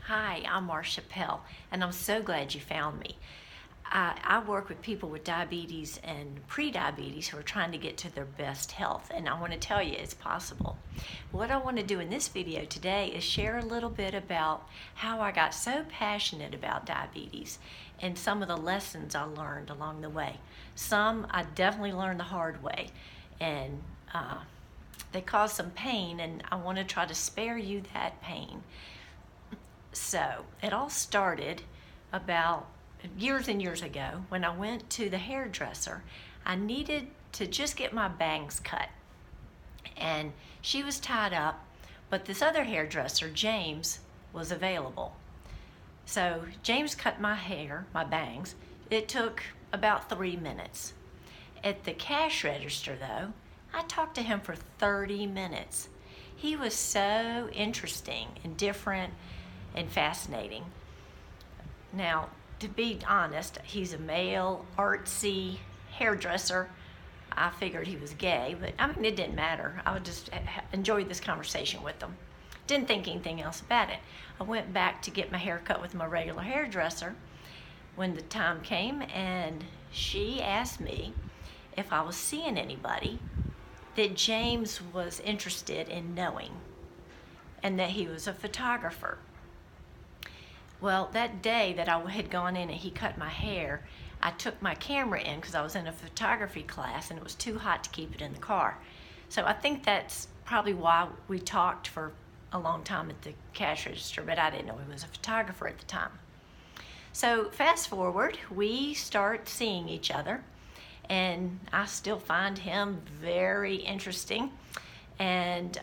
Hi, I'm Marcia Pell, and I'm so glad you found me. I work with people with diabetes and pre-diabetes who are trying to get to their best health, and I want to tell you it's possible. What I want to do in this video today is share a little bit about how I got so passionate about diabetes and some of the lessons I learned along the way. Some I definitely learned the hard way, and they caused some pain, and I want to try to spare you that pain. So it all started about years and years ago when I went to the hairdresser. I needed to just get my bangs cut, and she was tied up, but this other hairdresser, James, was available. So James cut my hair, my bangs. It took about 3 minutes. At the cash register though, I talked to him for 30 minutes. He was so interesting and different and fascinating. Now, to be honest, he's a male, artsy hairdresser. I figured he was gay, but I mean, it didn't matter. I would just enjoy this conversation with him. Didn't think anything else about it. I went back to get my hair cut with my regular hairdresser when the time came, and she asked me if I was seeing anybody that James was interested in knowing, and that he was a photographer. Well, that day that I had gone in and he cut my hair, I took my camera in because I was in a photography class and it was too hot to keep it in the car. So I think that's probably why we talked for a long time at the cash register, but I didn't know he was a photographer at the time. So fast forward, we start seeing each other, and I still find him very interesting, and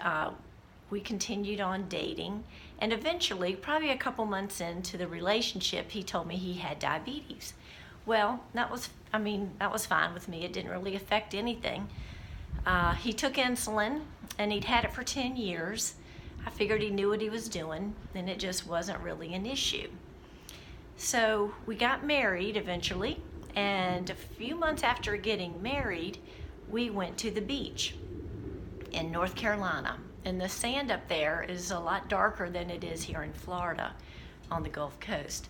we continued on dating, and eventually, probably a couple months into the relationship, he told me he had diabetes. Well, that was fine with me. It didn't really affect anything. He took insulin, and he'd had it for 10 years. I figured he knew what he was doing, and it just wasn't really an issue. So we got married eventually, and a few months after getting married, we went to the beach in North Carolina. And the sand up there is a lot darker than it is here in Florida on the Gulf Coast.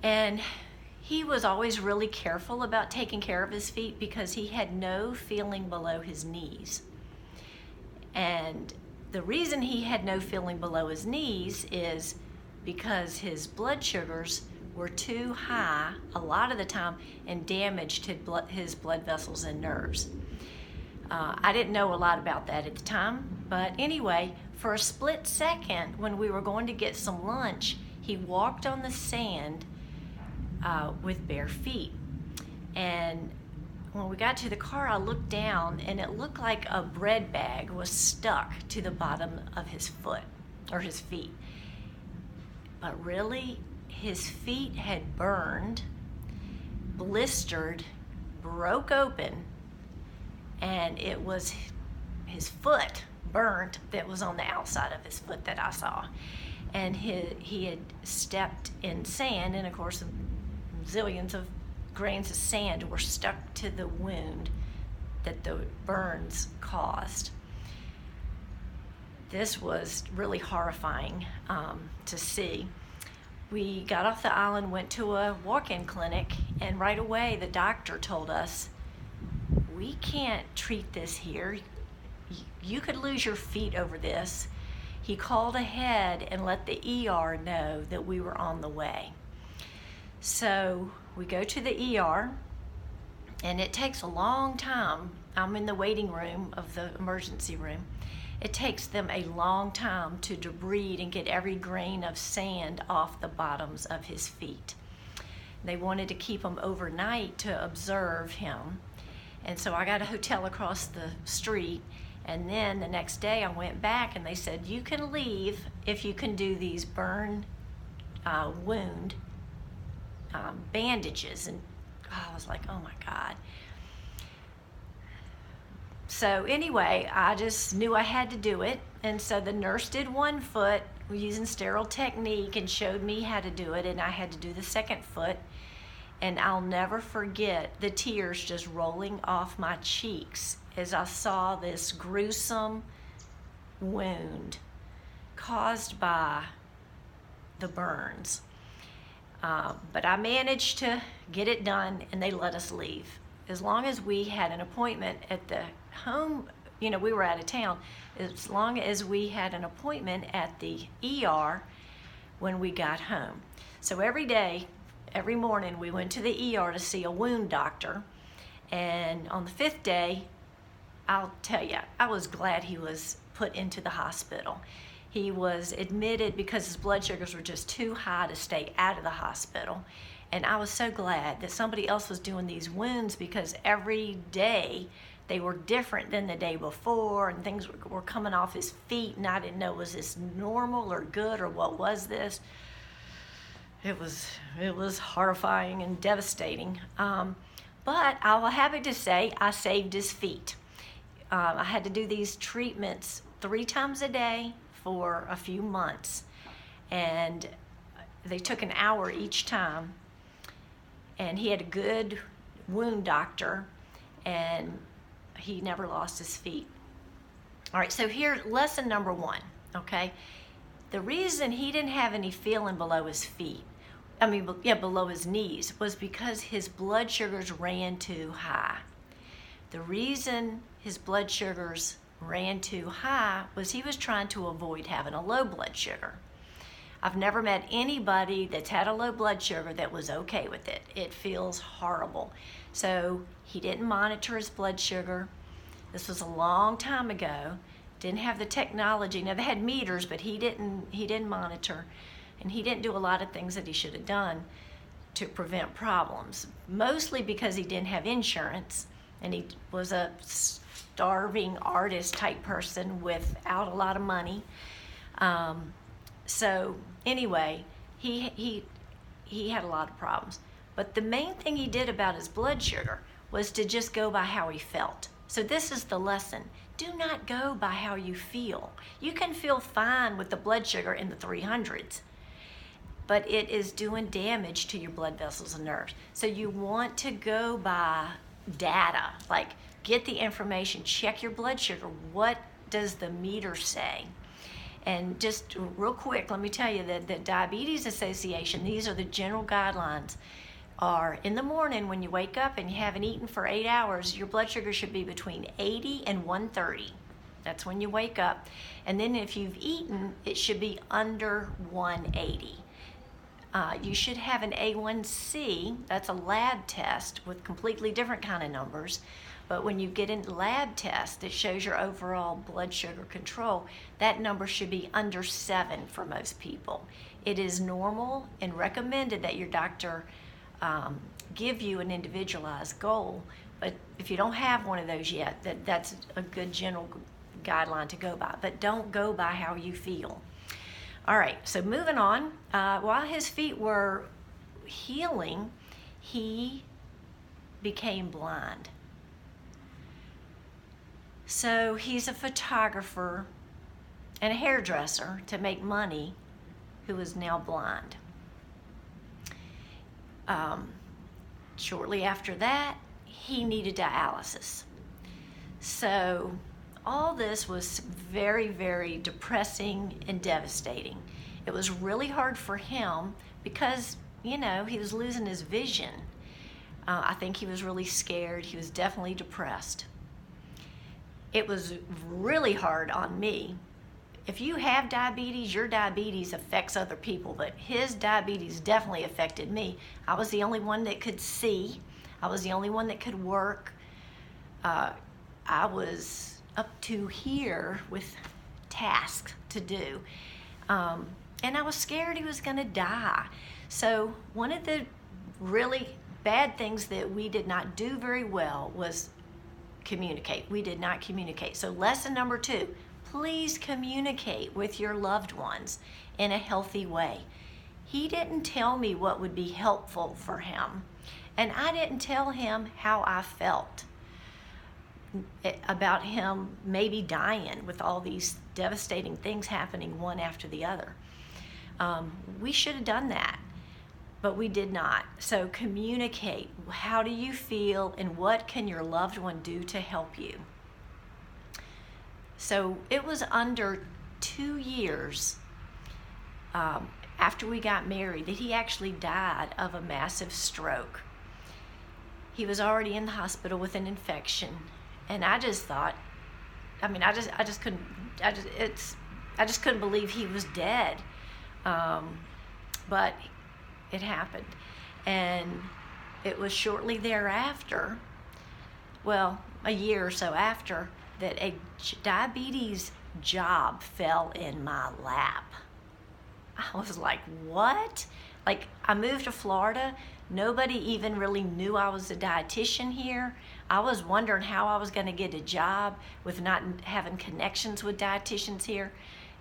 And he was always really careful about taking care of his feet because he had no feeling below his knees. And the reason he had no feeling below his knees is because his blood sugars were too high a lot of the time and damaged his blood vessels and nerves. I didn't know a lot about that at the time, but anyway, for a split second when we were going to get some lunch, he walked on the sand with bare feet. And when we got to the car, I looked down and it looked like a bread bag was stuck to the bottom of his foot, or his feet. But really, his feet had burned, blistered, broke open, and it was his foot burnt that was on the outside of his foot that I saw. And he had stepped in sand, and of course zillions of grains of sand were stuck to the wound that the burns caused. This was really horrifying to see. We got off the island, went to a walk-in clinic, and right away the doctor told us, we can't treat this here. You could lose your feet over this. He called ahead and let the ER know that we were on the way. So we go to the ER, and it takes a long time. I'm in the waiting room of the emergency room. It takes them a long time to debride and get every grain of sand off the bottoms of his feet. They wanted to keep him overnight to observe him. And so I got a hotel across the street, and then the next day I went back and they said, you can leave if you can do these burn wound bandages. And I was like, oh my God. So anyway, I just knew I had to do it. And so the nurse did one foot using sterile technique and showed me how to do it, and I had to do the second foot. And I'll never forget the tears just rolling off my cheeks as I saw this gruesome wound caused by the burns. But I managed to get it done, and they let us leave. As long as we had an appointment at the home, we were out of town, as long as we had an appointment at the ER when we got home. So every day, every morning, we went to the ER to see a wound doctor. And on the 5th day, I'll tell you, I was glad he was put into the hospital. He was admitted because his blood sugars were just too high to stay out of the hospital. And I was so glad that somebody else was doing these wounds, because every day they were different than the day before, and things were coming off his feet, and I didn't know, was this normal or good, or what was this? It was horrifying and devastating. But I will happy to say I saved his feet. I had to do these treatments 3 times a day for a few months, and they took an hour each time, and he had a good wound doctor, and he never lost his feet. All right, so here, lesson number 1, okay? The reason he didn't have any feeling below his feet, below his knees, was because his blood sugars ran too high. The reason his blood sugars ran too high was he was trying to avoid having a low blood sugar. I've never met anybody that's had a low blood sugar that was okay with it. It feels horrible. So he didn't monitor his blood sugar. This was a long time ago. Didn't have the technology. Now they had meters, but he didn't monitor, and he didn't do a lot of things that he should have done to prevent problems. Mostly because he didn't have insurance, and he was a starving artist type person without a lot of money. So anyway, he had a lot of problems. But the main thing he did about his blood sugar was to just go by how he felt. So this is the lesson. Do not go by how you feel. You can feel fine with the blood sugar in the 300s, but it is doing damage to your blood vessels and nerves. So you want to go by data, like get the information, check your blood sugar. What does the meter say? And just real quick, let me tell you that the Diabetes Association, these are the general guidelines, are in the morning when you wake up and you haven't eaten for 8 hours, your blood sugar should be between 80 and 130. That's when you wake up. And then if you've eaten, it should be under 180. You should have an A1C, that's a lab test with completely different kind of numbers. But when you get a lab test that shows your overall blood sugar control, that number should be under 7 for most people. It is normal and recommended that your doctor give you an individualized goal, but if you don't have one of those yet, that's a good general guideline to go by, but don't go by how you feel. All right, so moving on, while his feet were healing, he became blind. So he's a photographer and a hairdresser to make money who is now blind. Shortly after that, he needed dialysis. So all this was very, very depressing and devastating. It was really hard for him because, he was losing his vision. I think he was really scared. He was definitely depressed. It was really hard on me. If you have diabetes, your diabetes affects other people, but his diabetes definitely affected me. I was the only one that could see. I was the only one that could work. I was up to here with tasks to do. And I was scared he was gonna die. So one of the really bad things that we did not do very well was communicate. We did not communicate. So lesson number 2, please communicate with your loved ones in a healthy way. He didn't tell me what would be helpful for him, and I didn't tell him how I felt about him maybe dying with all these devastating things happening one after the other. We should have done that, but we did not. So communicate. How do you feel, and what can your loved one do to help you? So it was under 2 years after we got married that he actually died of a massive stroke. He was already in the hospital with an infection, and I just thought, I just couldn't believe he was dead. But it happened, and it was shortly thereafter, well, a year or so after, that a diabetes job fell in my lap. I was like, what? Like, I moved to Florida. Nobody even really knew I was a dietitian here. I was wondering how I was going to get a job with not having connections with dietitians here.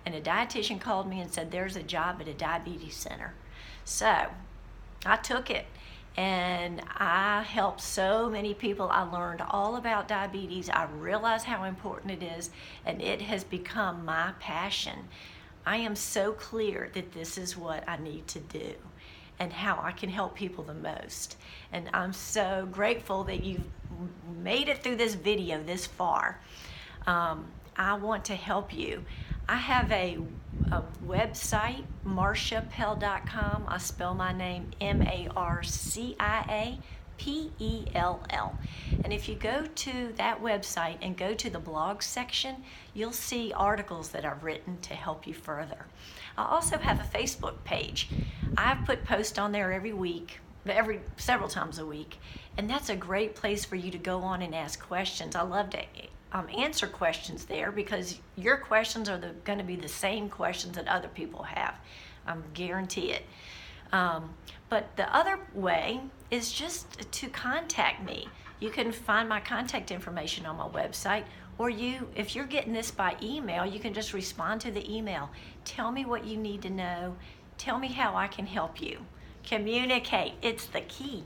And a dietitian called me and said, there's a job at a diabetes center. So I took it, and I helped so many people. I learned all about diabetes. I realized how important it is, and it has become my passion. I am so clear that this is what I need to do and how I can help people the most. And I'm so grateful that you've made it through this video this far. I want to help you. I have a website, marciapell.com. I spell my name MarciaPell. And if you go to that website and go to the blog section, you'll see articles that I've written to help you further. I also have a Facebook page. I've put posts on there several times a week, and that's a great place for you to go on and ask questions. I love to answer questions there, because your questions are going to be the same questions that other people have. I guarantee it. But the other way is just to contact me. You can find my contact information on my website, or if you're getting this by email, you can just respond to the email. Tell me what you need to know. Tell me how I can help you. Communicate, it's the key,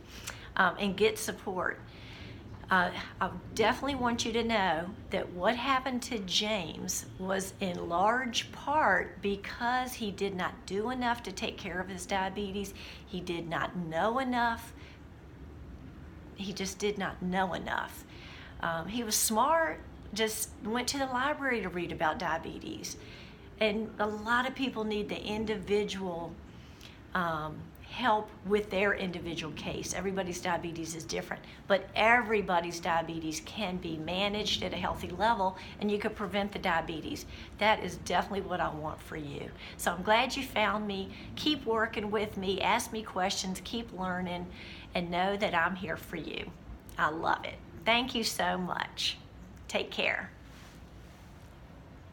and get support. I definitely want you to know that what happened to James was in large part because he did not do enough to take care of his diabetes. He did not know enough. He just did not know enough. He was smart, just went to the library to read about diabetes. And a lot of people need the individual help with their individual case. Everybody's diabetes is different, but everybody's diabetes can be managed at a healthy level, and you could prevent the diabetes. That is definitely what I want for you. So I'm glad you found me. Keep working with me, ask me questions, keep learning, and know that I'm here for you. I love it. Thank you so much. Take care.